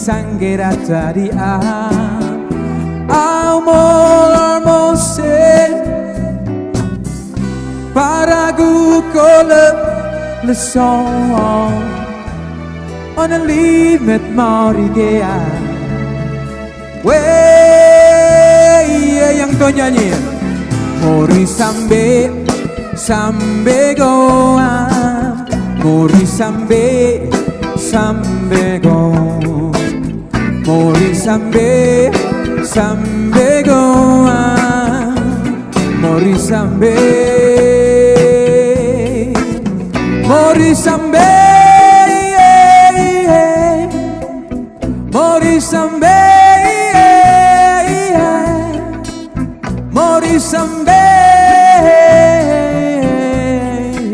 sangguera tadi amor mose para gu kole le son on a limit marigea yang to nyanyi mori sambe goa mori sambe go mori sambe goa mori sambe mori sambe